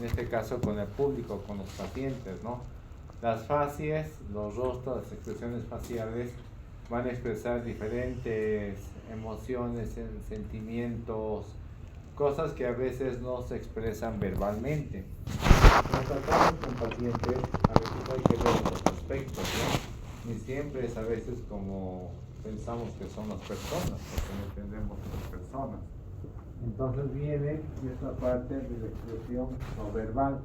en este caso con el público, con los pacientes, ¿no? Las facies, los rostros, las expresiones faciales van a expresar diferentes emociones, sentimientos, cosas que a veces no se expresan verbalmente. Cuando tratamos con pacientes, a veces hay que ver otros aspectos, ¿no? Y siempre es a veces como pensamos que son las personas, porque no entendemos las personas. Entonces viene esta parte de la expresión no verbal.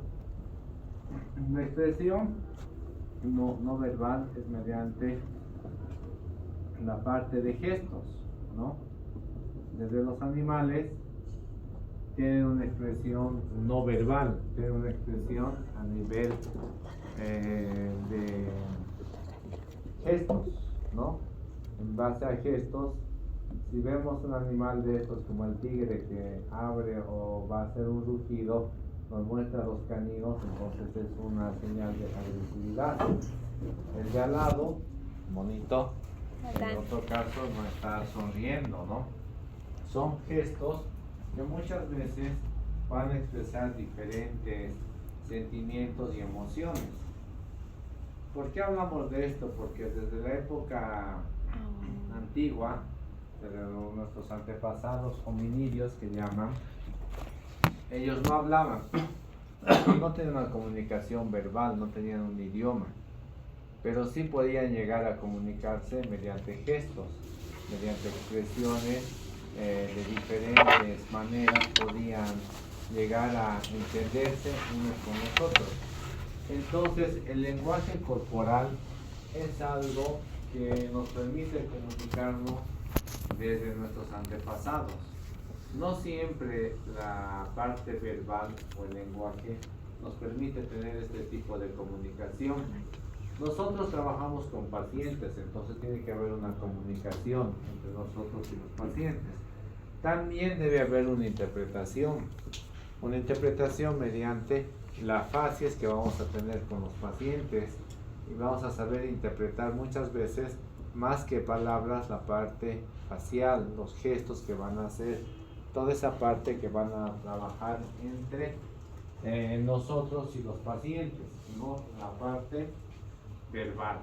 La expresión no verbal es mediante la parte de gestos, ¿no? Desde los animales tienen una expresión no verbal, tienen una expresión a nivel de gestos, ¿no? En base a gestos, si vemos un animal de estos como el tigre que abre o va a hacer un rugido, nos muestra los caninos, entonces es una señal de agresividad. El de al lado, bonito, en otro caso no está sonriendo, ¿no? Son gestos que muchas veces van a expresar diferentes sentimientos y emociones. ¿Por qué hablamos de esto? Porque desde la época antigua, de nuestros antepasados hominidios que llaman, ellos no hablaban, no tenían una comunicación verbal, no tenían un idioma, pero sí podían llegar a comunicarse mediante gestos, mediante expresiones de diferentes maneras, podían llegar a entenderse unos con los otros. Entonces el lenguaje corporal es algo que nos permite comunicarnos desde nuestros antepasados. No siempre la parte verbal o el lenguaje nos permite tener este tipo de comunicación. Nosotros trabajamos con pacientes, entonces tiene que haber una comunicación entre nosotros y los pacientes. También debe haber una interpretación mediante las facies que vamos a tener con los pacientes, y vamos a saber interpretar muchas veces más que palabras la parte facial, los gestos que van a hacer, toda esa parte que van a trabajar entre nosotros y los pacientes, no la parte verbal.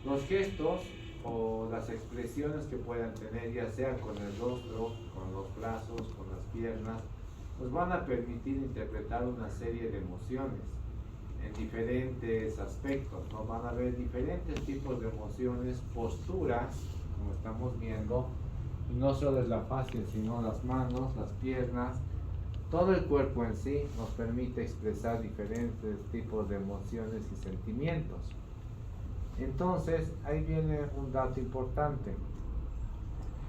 Los gestos o las expresiones que puedan tener, ya sea con el rostro, con los brazos, con las piernas, nos van a permitir interpretar una serie de emociones en diferentes aspectos, ¿no? Van a haber diferentes tipos de emociones, posturas, como estamos viendo, y no solo es la facie, sino las manos, las piernas, todo el cuerpo en sí nos permite expresar diferentes tipos de emociones y sentimientos. Entonces, ahí viene un dato importante.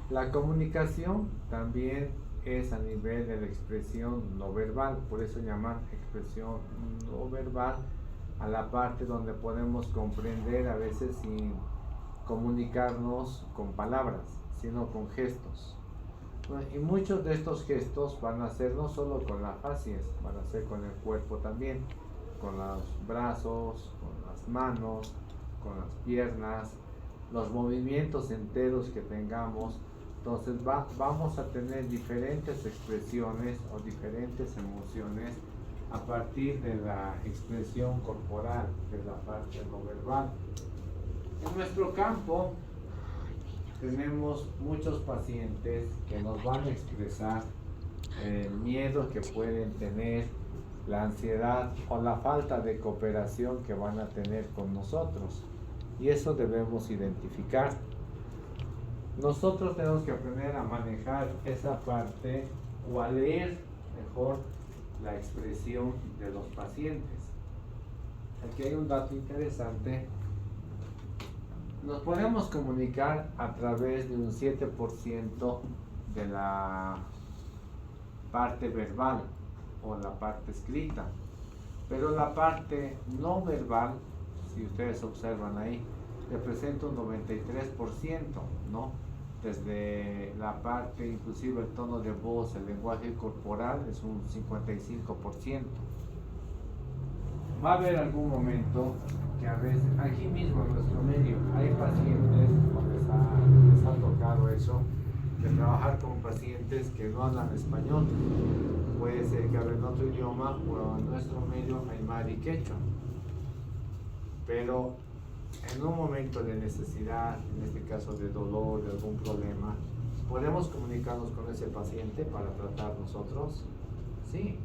La comunicación también es a nivel de la expresión no verbal, por eso llaman expresión no verbal a la parte donde podemos comprender a veces sin comunicarnos con palabras, sino con gestos. Y muchos de estos gestos van a ser no solo con las facies, van a ser con el cuerpo también, con los brazos, con las manos, con las piernas, los movimientos enteros que tengamos. Entonces vamos a tener diferentes expresiones o diferentes emociones a partir de la expresión corporal, de la parte no verbal. En nuestro campo tenemos muchos pacientes que nos van a expresar el miedo que pueden tener, la ansiedad o la falta de cooperación que van a tener con nosotros, y eso debemos identificar. Nosotros tenemos que aprender a manejar esa parte o a leer mejor la expresión de los pacientes. Aquí hay un dato interesante. Nos podemos comunicar a través de un 7% de la parte verbal o la parte escrita, pero la parte no verbal, si ustedes observan ahí, representa un 93%, ¿no? Desde la parte, inclusive el tono de voz, el lenguaje corporal es un 55%. Va a haber algún momento que a veces, aquí mismo en nuestro medio, hay pacientes donde les ha tocado eso, de trabajar con pacientes que no hablan español. Puede ser que hablen otro idioma o en nuestro medio aymara y quechua. Pero en un momento de necesidad, en este caso de dolor, de algún problema, ¿podemos comunicarnos con ese paciente para tratar nosotros? Sí.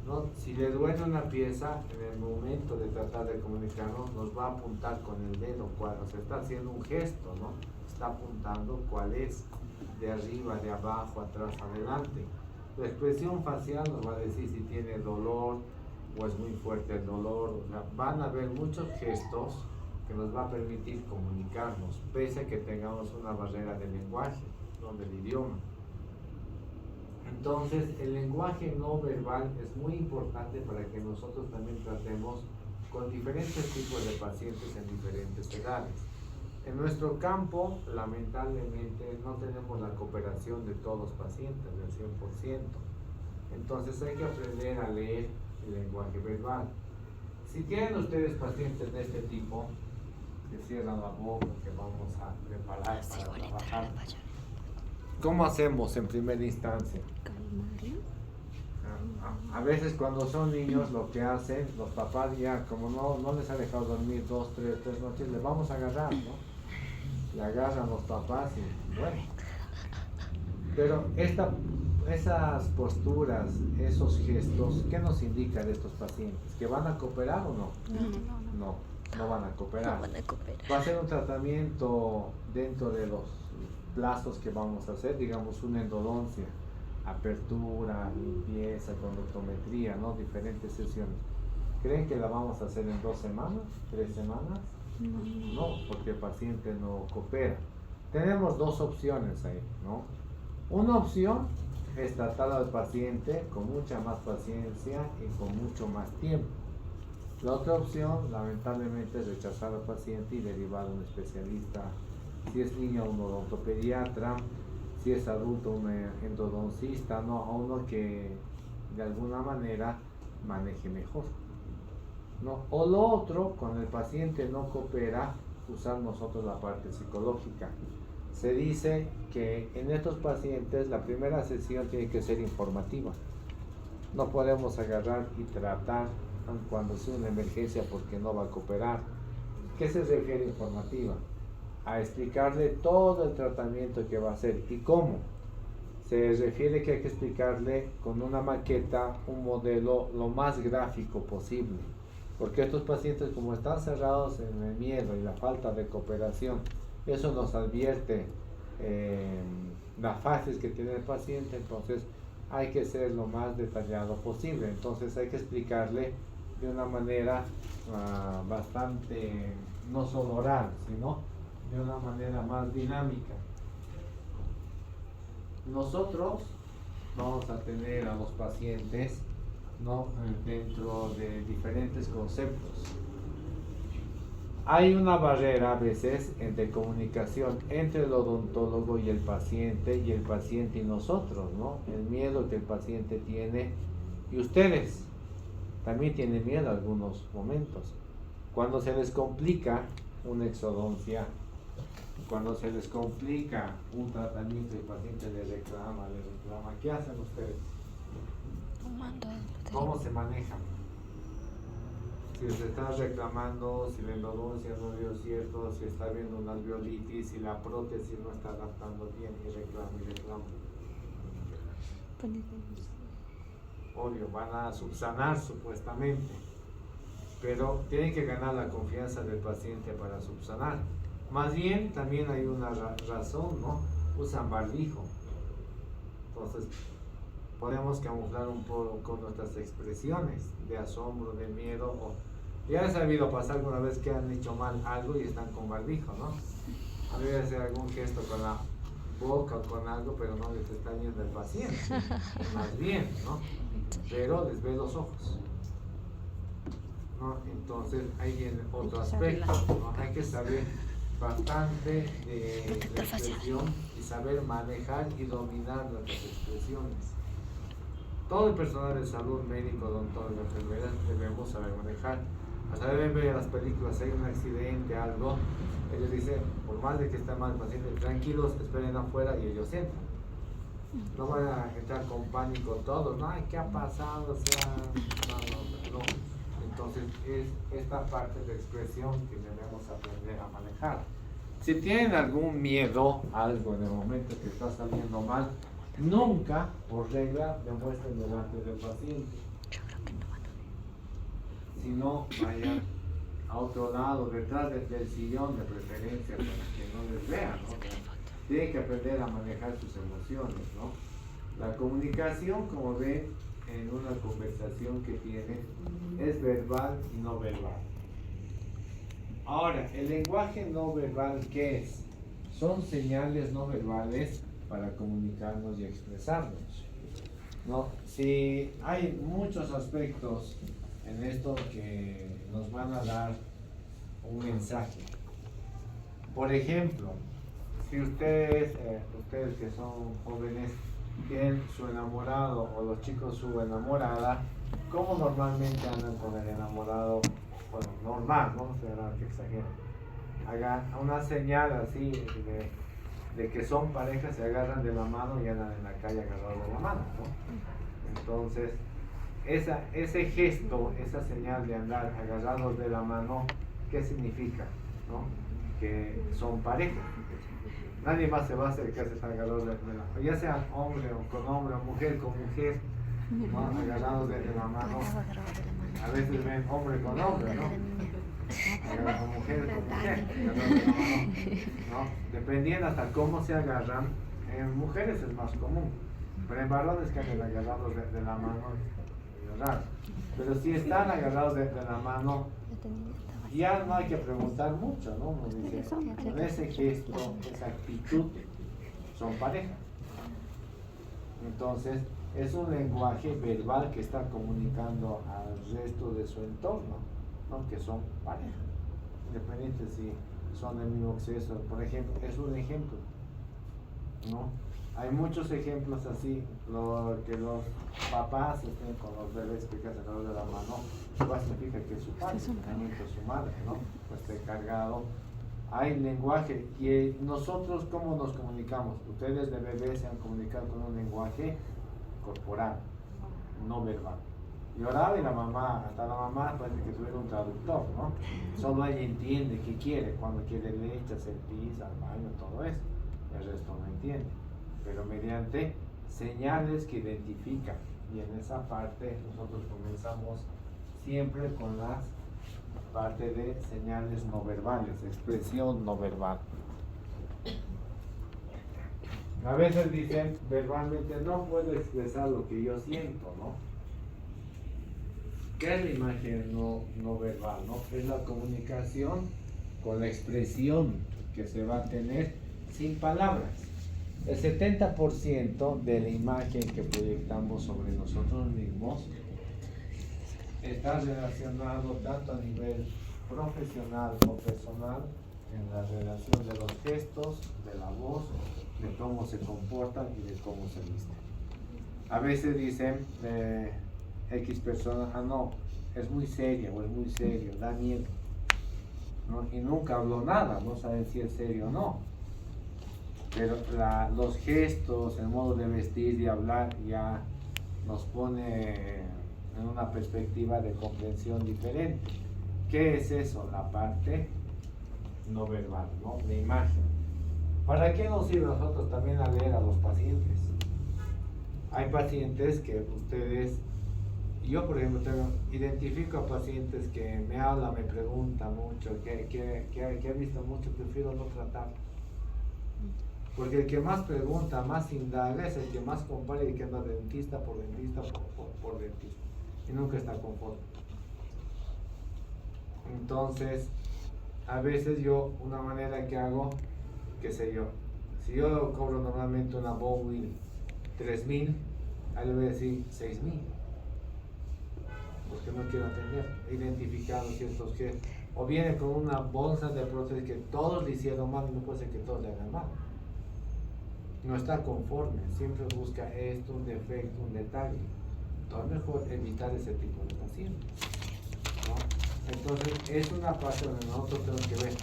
¿No? Si le duele una pieza, en el momento de tratar de comunicarnos, nos va a apuntar con el dedo cuál, o sea, está haciendo un gesto, ¿no? Está apuntando cuál es, de arriba, de abajo, atrás, adelante. La expresión facial nos va a decir si tiene dolor o es muy fuerte el dolor. O sea, van a haber muchos gestos que nos va a permitir comunicarnos, pese a que tengamos una barrera de lenguaje, no del idioma. Entonces, el lenguaje no verbal es muy importante para que nosotros también tratemos con diferentes tipos de pacientes en diferentes edades. En nuestro campo, lamentablemente, no tenemos la cooperación de todos los pacientes del 100%. Entonces, hay que aprender a leer el lenguaje verbal. Si tienen ustedes pacientes de este tipo, que cierran la boca, que vamos a preparar para trabajar, ¿cómo hacemos en primera instancia? A veces cuando son niños lo que hacen, los papás ya como no les ha dejado dormir 2, 3 noches, les vamos a agarrar, ¿no? Le agarran los papás y bueno. Pero esas posturas, esos gestos, ¿qué nos indican de estos pacientes? ¿Que van a cooperar o no? No van a cooperar. No van a cooperar. Va a ser un tratamiento dentro de los plazos que vamos a hacer, digamos una endodoncia, apertura, limpieza, conductometría, ¿no? Diferentes sesiones. ¿Creen que la vamos a hacer en 2 semanas, 3 semanas? No, porque el paciente no coopera. Tenemos 2 opciones ahí, ¿no? Una opción es tratar al paciente con mucha más paciencia y con mucho más tiempo. La otra opción, lamentablemente, es rechazar al paciente y derivar a un especialista. Si es niño, un odontopediatra, si es adulto, un endodoncista, ¿no? A uno que de alguna manera maneje mejor, ¿no? O lo otro, cuando el paciente no coopera, usar nosotros la parte psicológica. Se dice que en estos pacientes la primera sesión tiene que ser informativa. No podemos agarrar y tratar cuando sea una emergencia porque no va a cooperar. ¿Qué se refiere informativa? A explicarle todo el tratamiento que va a hacer y cómo. Se refiere que hay que explicarle con una maqueta, un modelo lo más gráfico posible, porque estos pacientes, como están cerrados en el miedo y la falta de cooperación, eso nos advierte las fases que tiene el paciente. Entonces hay que ser lo más detallado posible. Entonces hay que explicarle de una manera bastante, no solo oral, sino de una manera más dinámica. Nosotros vamos a tener a los pacientes, ¿no?, dentro de diferentes conceptos. Hay una barrera a veces de comunicación entre el odontólogo y el paciente y nosotros, ¿no? El miedo que el paciente tiene, y ustedes también tienen miedo en algunos momentos. Cuando se les complica una exodoncia, cuando se les complica un tratamiento y el paciente le reclama, ¿qué hacen ustedes? ¿Cómo se manejan? Si se está reclamando, si la endodoncia no dio cierto, si está viendo una alveolitis, si la prótesis no está adaptando bien, y reclamo. Obvio, van a subsanar supuestamente, pero tienen que ganar la confianza del paciente para subsanar. Más bien, también hay una razón, ¿no? Usan barbijo. Entonces, podemos camuflar un poco con nuestras expresiones de asombro, de miedo. Ya les ha habido pasar alguna vez que han hecho mal algo y están con barbijo, ¿no? A veces hacer algún gesto con la boca o con algo, pero no les está viendo el paciente. Más bien, ¿no? Pero les ve los ojos, ¿no? Entonces, ahí viene otro aspecto, ¿no? Hay que saber bastante de la expresión y saber manejar y dominar nuestras expresiones. Todo el personal de salud, médico, odontólogo, enfermeras, debemos saber manejar. Hasta deben ver en las películas, hay un accidente, algo, ellos dicen, por más de que esté mal el paciente, tranquilos, esperen afuera, y ellos entran. No van a entrar con pánico todos, no, ay, ¿qué ha pasado? O sea, no. Entonces es esta parte de expresión que debemos aprender a manejar. Si tienen algún miedo, algo en el momento que está saliendo mal, nunca, por regla, demuestren delante del paciente. Si no, vayan a otro lado, detrás del sillón de preferencia, para que no les vean, ¿no? Tienen que aprender a manejar sus emociones, ¿no? La comunicación, como ven, en una conversación que tienen, es verbal y no verbal. Ahora, el lenguaje no verbal, ¿qué es? Son señales no verbales para comunicarnos y expresarnos, ¿no? Si hay muchos aspectos en esto que nos van a dar un mensaje. Por ejemplo, si ustedes que son jóvenes, tienen su enamorado o los chicos su enamorada, ¿cómo normalmente andan con el enamorado? Bueno, normal, ¿no? O sea, nada que exagero. Hagan una señal así de que son parejas, se agarran de la mano y andan en la calle agarrados de la mano, ¿no? Entonces, ese gesto, esa señal de andar agarrados de la mano, ¿qué significa? ¿No? Que son parejas. Nadie más se va a acercar si están agarrados de la mano, ya sean hombre o mujer con mujer, ¿no? Agarrados de la mano. A veces ven hombre con hombre, ¿no? Agarrados con mujer con mujer, agarrados de la mano, ¿no? Dependiendo hasta cómo se agarran, en mujeres es más común, pero en varones que andan agarrados de la mano es raro. Pero si están agarrados de la mano, ya no hay que preguntar mucho, ¿no? Uno dice, con ese gesto, esa actitud, son pareja. Entonces, es un lenguaje verbal que está comunicando al resto de su entorno, ¿no? Que son pareja. Independiente si son del mismo sexo, por ejemplo, es un ejemplo, ¿no? Hay muchos ejemplos así, que los papás estén con los bebés pequeños alrededor de la mano, pues significa que su padre, su madre, ¿no? Pues esté cargado. Hay lenguaje, y nosotros, ¿cómo nos comunicamos? Ustedes de bebés se han comunicado con un lenguaje corporal, no verbal. Y ahora y la mamá, hasta la mamá parece que tuviera un traductor, ¿no? Solo ella entiende qué quiere, cuando quiere leche, hacer pis, al baño, todo eso. El resto no entiende. Pero mediante señales que identifican. Y en esa parte nosotros comenzamos siempre con la parte de señales no verbales, expresión no verbal. A veces dicen verbalmente, no puedo expresar lo que yo siento, ¿no? ¿Qué es la imagen no verbal, no? Es la comunicación con la expresión que se va a tener sin palabras. El 70% de la imagen que proyectamos sobre nosotros mismos está relacionado tanto a nivel profesional o personal, en la relación de los gestos, de la voz, de cómo se comportan y de cómo se visten. A veces dicen X persona, no, es muy seria o es muy serio, da miedo, ¿no? Y nunca habló nada, no saben si es serio o no. Pero los gestos, el modo de vestir y hablar ya nos pone en una perspectiva de comprensión diferente. ¿Qué es eso? La parte no verbal, ¿no? La imagen. ¿Para qué nos sirve a nosotros también a leer a los pacientes? Hay pacientes que ustedes, yo por ejemplo identifico a pacientes que me hablan, me preguntan mucho, que he visto mucho, prefiero no tratarlos. Porque el que más pregunta, más indaga, es el que más compara y que anda dentista por dentista por dentista. Y nunca está conforme. Entonces, a veces yo, una manera que hago, qué sé yo, si yo cobro normalmente una Bowie 3,000, ahí le voy a decir 6,000. Porque no quiero atender, identificado ciertos gestos. O viene con una bolsa de prótesis que todos le hicieron mal y no puede ser que todos le hagan mal. No está conforme, siempre busca esto, un defecto, un detalle. Entonces es mejor evitar ese tipo de pacientes, ¿no? Entonces es una parte donde nosotros tenemos que ver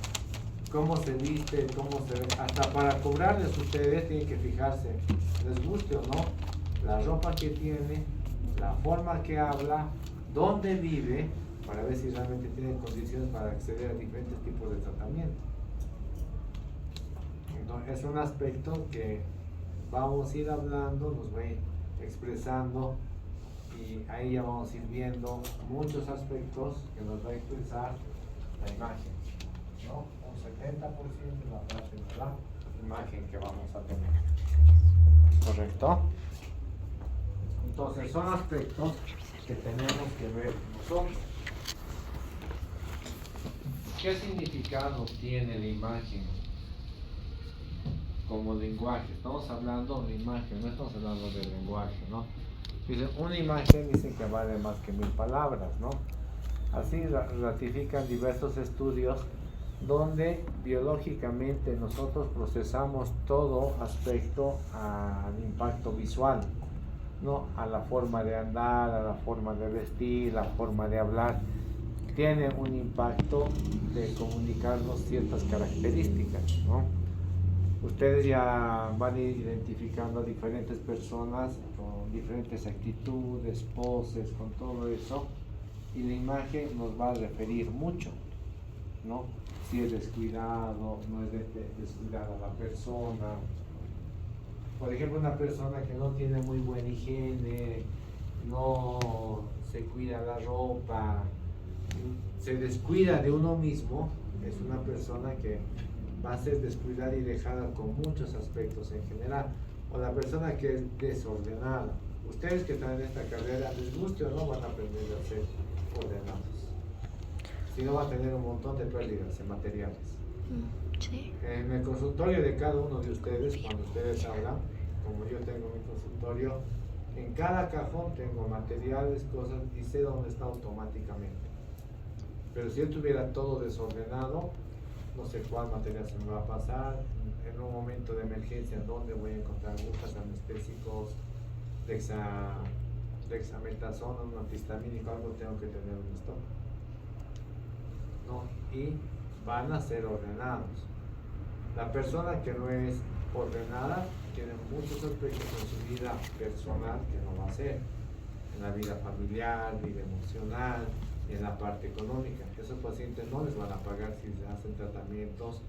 cómo se viste, cómo se ve. Hasta para cobrarles ustedes tienen que fijarse, les guste o no, la ropa que tiene, la forma que habla, dónde vive, para ver si realmente tienen condiciones para acceder a diferentes tipos de tratamiento. Entonces, es un aspecto que vamos a ir hablando, nos va a ir expresando, y ahí ya vamos a ir viendo muchos aspectos que nos va a expresar la imagen, ¿no? Un 70% de la parte de la imagen que vamos a tener. ¿Correcto? Entonces, son aspectos que tenemos que ver nosotros. ¿Qué significado tiene la imagen como lenguaje? Estamos hablando de imagen, no estamos hablando de lenguaje, ¿no? Dice, una imagen dice que vale más que 1000 palabras, ¿no? Así ratifican diversos estudios donde biológicamente nosotros procesamos todo aspecto al impacto visual, ¿no? A la forma de andar, a la forma de vestir, la forma de hablar. Tiene un impacto de comunicarnos ciertas características, ¿no? Ustedes ya van a ir identificando a diferentes personas con diferentes actitudes, poses, con todo eso, y la imagen nos va a referir mucho, ¿no? Si es descuidado, no es descuidada la persona. Por ejemplo, una persona que no tiene muy buena higiene, no se cuida la ropa, se descuida de uno mismo, es una persona que va a ser descuidada y dejada con muchos aspectos en general. O la persona que es desordenada. Ustedes que están en esta carrera, les guste o no, van a aprender a ser ordenados. Si no, van a tener un montón de pérdidas en materiales. Sí. En el consultorio de cada uno de ustedes, cuando ustedes hablan, como yo tengo mi consultorio, en cada cajón tengo materiales, cosas, y sé dónde está automáticamente. Pero si yo tuviera todo desordenado, no sé cuál material se me va a pasar, en un momento de emergencia, dónde voy a encontrar agujas, anestésicos, dexametasona, un antihistamínico, algo tengo que tener en stock, ¿no? Y van a ser ordenados. La persona que no es ordenada tiene muchos aspectos en su vida personal que no va a hacer, en la vida familiar, vida emocional, y en la parte económica. Esos pacientes no les van a pagar si se hacen tratamientos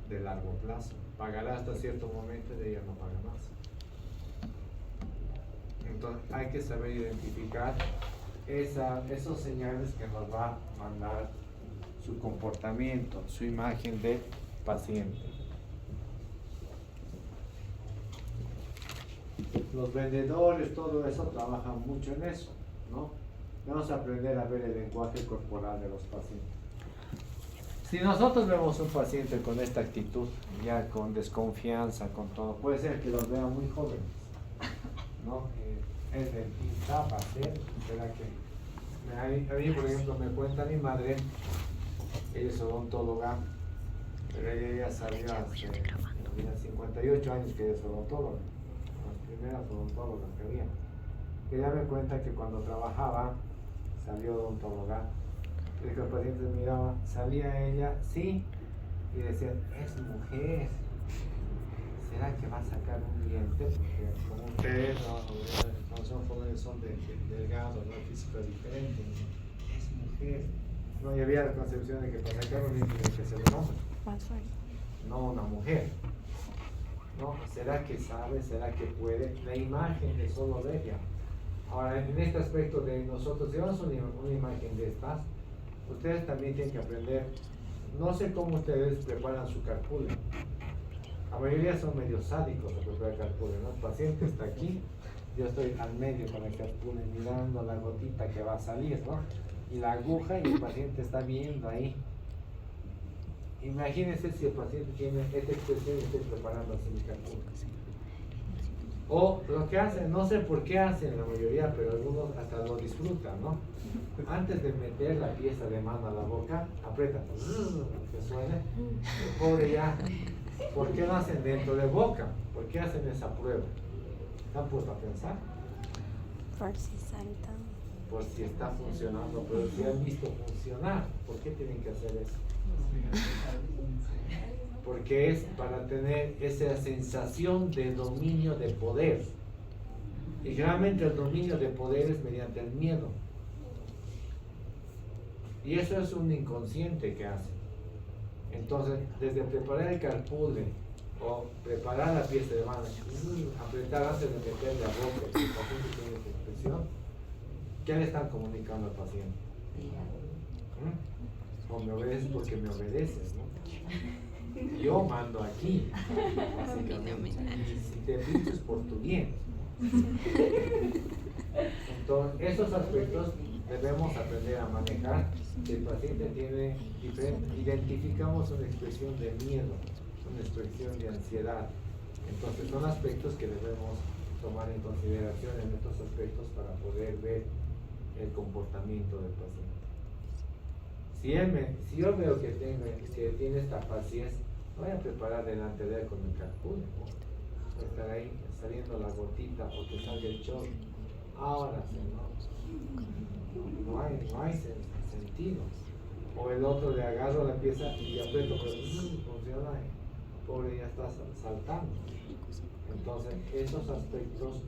de largo plazo. Pagará hasta cierto momento y de ella no paga más. Entonces hay que saber identificar esos señales que nos va a mandar su comportamiento, su imagen de paciente. Los vendedores, todo eso, trabajan mucho en eso, ¿no? Vamos a aprender a ver el lenguaje corporal de los pacientes. Si nosotros vemos un paciente con esta actitud, ya con desconfianza, con todo, puede ser que los vean muy jóvenes, ¿no? Es dentista, va a ser, ¿verdad? Que a mí, por ejemplo, me cuenta mi madre, ella es odontóloga, pero ella salió hace 58 años que ella es odontóloga, las primeras odontólogas que había. Ella me cuenta que cuando trabajaba, salió odontóloga, y que los pacientes miraban, salía ella, sí, y decían, es mujer, ¿será que va a sacar un diente? Porque como ustedes no son jóvenes, son delgados, ¿no? Físico diferente, es mujer. No, y había la concepción de que para sacar un diente tiene que ser un hombre, no una mujer. ¿No? ¿Será que sabe? ¿Será que puede? La imagen es solo de ella. Ahora, en este aspecto de nosotros, si vemos una imagen de estas, ustedes también tienen que aprender. No sé cómo ustedes preparan su carpule. La mayoría son medio sádicos a preparar carpule, ¿no? El paciente está aquí, yo estoy al medio con el carpule mirando la gotita que va a salir, ¿no? Y la aguja, y el paciente está viendo ahí. Imagínense si el paciente tiene esta expresión y estoy preparando así mi carpule. O lo que hacen, no sé por qué hacen la mayoría, pero algunos hasta lo disfrutan, ¿no? Antes de meter la pieza de mano a la boca, aprietan, que suene. El pobre ya, ¿por qué lo hacen dentro de boca? ¿Por qué hacen esa prueba? ¿Están puestos a pensar? Por si salta. por si está funcionando, pero si han visto funcionar, ¿por qué tienen que hacer eso? Porque es para tener esa sensación de dominio de poder. Y realmente el dominio de poder es mediante el miedo. Y eso es un inconsciente que hace. Entonces, desde preparar el carpule o preparar la pieza de mano, apretar antes de meterle a boca, que el paciente tiene esa expresión, ¿qué le están comunicando al paciente? O me obedeces porque me obedeces, ¿no? Yo mando aquí, básicamente. Y si te pido es por tu bien. Entonces, esos aspectos debemos aprender a manejar. Si el paciente tiene identificamos una expresión de miedo, una expresión de ansiedad. Entonces, son aspectos que debemos tomar en consideración en estos aspectos para poder ver el comportamiento del paciente. Si yo veo que tiene esta paciente, no voy a preparar delante de él con el carpule, ¿no? Va a estar ahí saliendo la gotita o que salga el chorro. Ahora sí, no hay sentido. O el otro le agarro la pieza y aprieto, pero funciona, pobre ya está saltando. Entonces, esos aspectos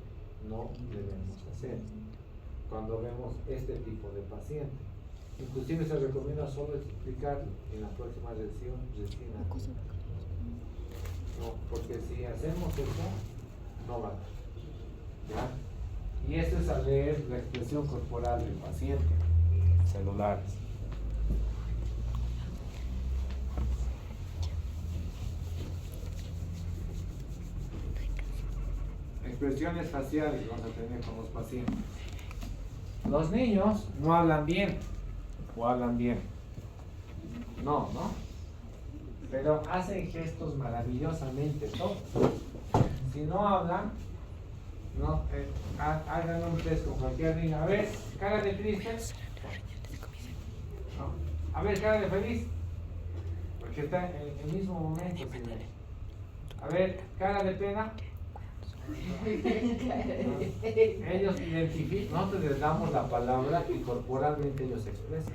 no debemos hacer cuando vemos este tipo de paciente. Inclusive se recomienda solo explicarlo en la próxima sesión. No, porque si hacemos eso, no va a dar. ¿Ya? Y eso es a leer la expresión corporal del paciente, celulares. Expresiones faciales vamos a tener con los pacientes. Los niños no hablan bien, o hablan bien. No. Pero hacen gestos maravillosamente todos. Si no hablan, no, hagan un test con cualquier niño. A ver, cara de triste. No. A ver, cara de feliz. Porque está en el mismo momento. A ver, cara de pena. No. Ellos identifican, nosotros les damos la palabra y corporalmente ellos se expresan.